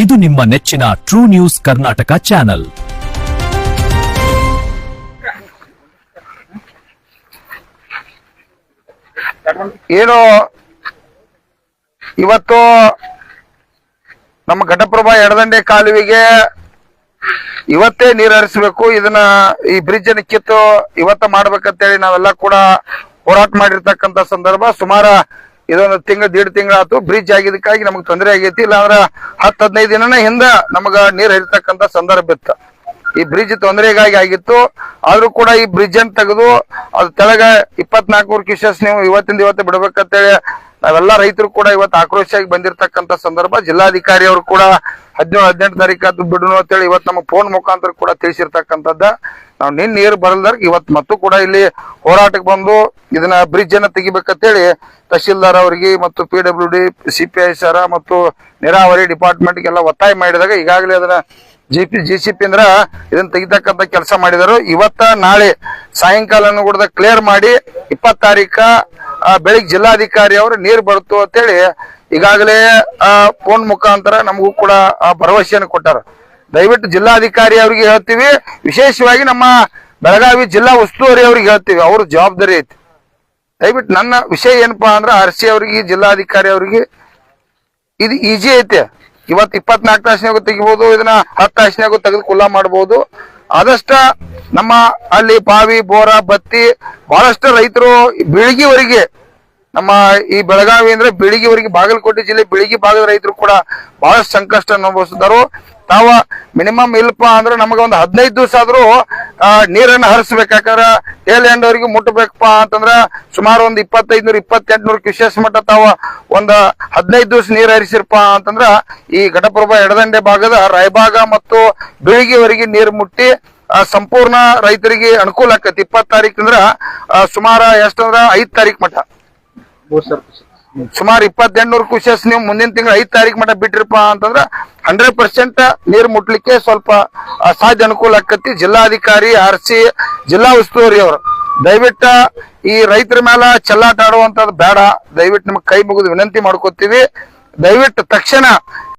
ಇದು ನಿಮ್ಮ ನೆಚ್ಚಿನ ಟ್ರೂ ನ್ಯೂಸ್ ಕರ್ನಾಟಕ ಚಾನೆಲ್. ಏನು ಇವತ್ತು ನಮ್ಮ ಘಟಪ್ರಭಾ ಎಡದಂಡೆ ಕಾಲುವೆಗೆ ಇವತ್ತೇ ನೀರು ಹರಿಸಬೇಕು, ಇದನ್ನ ಈ ಬ್ರಿಡ್ಜ್ ಅನ್ನು ಕಿತ್ತು ಇವತ್ತ ಮಾಡ್ಬೇಕಂತೇಳಿ ನಾವೆಲ್ಲ ಕೂಡ ಹೋರಾಟ ಮಾಡಿರ್ತಕ್ಕಂಥ ಸಂದರ್ಭ. ಸುಮಾರು ಇದೊಂದು ದೀಡ್ ತಿಂಗಳಾಯ್ತು ಬ್ರಿಡ್ಜ್ ಆಗಿದ್ದಕ್ಕಾಗಿ ನಮಗ್ ತೊಂದರೆ ಆಗೈತಿ. ಇಲ್ಲಾಂದ್ರ 10-15 ದಿನನ ಹಿಂದ ನಮಗ ನೀರ್ ಹರಿತಕ್ಕಂಥ ಸಂದರ್ಭ ಇತ್ತು. ಈ ಬ್ರಿಡ್ಜ್ ತೊಂದರೆಗಾಗಿ ಆಗಿತ್ತು. ಆದ್ರೂ ಕೂಡ ಈ ಬ್ರಿಡ್ಜ್ ಅನ್ನು ತೆಗೆದು ಅದು ತೆಳಗ 24 ಕ್ಯೂಸೆಸ್ ನೀವು ಇವತ್ತು ಬಿಡ್ಬೇಕಂತೇಳಿ ನಾವೆಲ್ಲ ರೈತರು ಕೂಡ ಇವತ್ತು ಆಕ್ರೋಶವಾಗಿ ಬಂದಿರತಕ್ಕಂತ ಸಂದರ್ಭ. ಜಿಲ್ಲಾಧಿಕಾರಿ ಅವರು ಕೂಡ 17-18 ತಾರೀಕು ಬಿಡೋಣ ಅಂತೇಳಿ ಇವತ್ತು ನಮ್ಮ ಫೋನ್ ಮುಖಾಂತರ ಕೂಡ ತಿಳಿಸಿರ್ತಕ್ಕಂಥದ್ದ. ನಾವು ನೀರು ಬರಲ್ದಾರ ಇವತ್ತು ಮತ್ತು ಕೂಡ ಇಲ್ಲಿ ಹೋರಾಟಕ್ಕೆ ಬಂದು ಇದನ್ನ ಬ್ರಿಡ್ಜ್ ಅನ್ನ ತೆಗಿಬೇಕಂತೇಳಿ ತಹಶೀಲ್ದಾರ್ ಅವರಿಗೆ ಮತ್ತು PWD CPI ಸರ ಮತ್ತು ನೀರಾವರಿ ಡಿಪಾರ್ಟ್ಮೆಂಟ್ ಗೆಲ್ಲ ಒತ್ತಾಯ ಮಾಡಿದಾಗ ಈಗಾಗಲೇ ಅದನ್ನ GCP ಅಂದ್ರ ಇದನ್ನ ತೆಗಿತಕ್ಕಂತ ಕೆಲಸ ಮಾಡಿದರು. ಇವತ್ತ ನಾಳೆ ಸಾಯಂಕಾಲ ಕೂಡ ಕ್ಲಿಯರ್ ಮಾಡಿ 20 ತಾರೀಕ ಬೆಳಿಗ್ಗೆ ಜಿಲ್ಲಾಧಿಕಾರಿ ಅವರು ನೀರು ಬರುತ್ತು ಅಂತೇಳಿ ಈಗಾಗಲೇ ಫೋನ್ ಮುಖಾಂತರ ನಮಗೂ ಕೂಡ ಭರವಸೆಯನ್ನು ಕೊಟ್ಟಾರ. ದಯವಿಟ್ಟು ಜಿಲ್ಲಾಧಿಕಾರಿ ಅವ್ರಿಗೆ ಹೇಳ್ತೀವಿ, ವಿಶೇಷವಾಗಿ ನಮ್ಮ ಬೆಳಗಾವಿ ಜಿಲ್ಲಾ ಉಸ್ತುವಾರಿ ಅವ್ರಿಗೆ ಹೇಳ್ತೀವಿ, ಅವ್ರ ಜವಾಬ್ದಾರಿ ಐತಿ. ದಯವಿಟ್ಟು ನನ್ನ ವಿಷಯ ಏನಪ್ಪಾ ಅಂದ್ರೆ RC ಅವ್ರಿಗೆ ಜಿಲ್ಲಾಧಿಕಾರಿ ಅವ್ರಿಗೆ ಇದು ಈಜಿ ಐತೆ. ಇವತ್ತು 24 ತಾಸಿನಾಗೂ ತೆಗಿಬಹುದು, ಇದನ್ನ 10 ತಾಸಿನಾಗೂ ತೆಗೆದು ಕುಲ್ಲ ಮಾಡಬಹುದು. ಆದಷ್ಟ ನಮ್ಮ ಅಲ್ಲಿ ಬಾವಿ ಬೋರ ಬತ್ತಿ ಬಹಳಷ್ಟು ರೈತರು ಬೀಳಿಗೆವರೆಗೆ ನಮ್ಮ ಈ ಬೆಳಗಾವಿ ಅಂದ್ರೆ ಬೀಳಿಗೆವರೆಗೆ ಬಾಗಲಕೋಟೆ ಜಿಲ್ಲೆ ಬೀಳಿಗೆ ಭಾಗದ ರೈತರು ಕೂಡ ಬಹಳಷ್ಟು ಸಂಕಷ್ಟ ಅನುಭವಿಸಿದರು. ತಾವ ಮಿನಿಮಮ್ ಇಲ್ಪ ಅಂದ್ರೆ ನಮಗ ಒಂದು 15 ದಿವಸ ಆದ್ರೂ ನೀರನ್ನು ಹರಿಸ್ಬೇಕಾದ್ರೆ ಟೇಲ್ ಎಂಡ್ ಅವ್ರಿಗೆ ಮುಟ್ಟಬೇಕಪ್ಪ ಅಂತಂದ್ರ ಸುಮಾರು ಒಂದು 2500-2800 ಕ್ಯೂಸೆಸ್ ಮಟ್ಟ ತಾವ ಒಂದ್ 15 ದಿವಸ ನೀರ್ ಹರಿಸಿರಪ್ಪ ಅಂತಂದ್ರ ಈ ಘಟಪ್ರಭಾ ಎಡದಂಡೆ ಭಾಗದ ರಾಯಬಾಗ ಮತ್ತು ಬೀಳಿಗೆವರೆಗೆ ನೀರು ಮುಟ್ಟಿ ಸಂಪೂರ್ಣ ರೈತರಿಗೆ ಅನುಕೂಲ ಆಕತಿ. 20 ತಾರೀಕು ಅಂದ್ರ ಸುಮಾರು ಎಷ್ಟಂದ್ರ 5 ತಾರೀಕು ಮಟ್ಟ ಸುಮಾರು 2800 ಕ್ಯೂಸೆಸ್ ನೀವು ಮುಂದಿನ ತಿಂಗಳು 5 ತಾರೀಕು ಮಟ್ಟ ಬಿಟ್ಟಿರಪ್ಪ ಅಂತಂದ್ರ 100% ನೀರು ಮುಟ್ಲಿಕ್ಕೆ ಸ್ವಲ್ಪ ಸಾಧ್ಯ ಅನುಕೂಲ ಆಕತಿ. ಜಿಲ್ಲಾಧಿಕಾರಿ RC ಜಿಲ್ಲಾ ಉಸ್ತುವಾರಿ ಅವರು ದಯವಿಟ್ಟು ಈ ರೈತರ ಮೇಲೆ ಚೆಲ್ಲಾಟ ಆಡುವಂತದ್ದು ಬೇಡ. ದಯವಿಟ್ಟು ನಿಮ್ಗೆ ಕೈ ಮುಗಿದು ವಿನಂತಿ ಮಾಡ್ಕೋತೀವಿ. ದಯವಿಟ್ಟು ತಕ್ಷಣ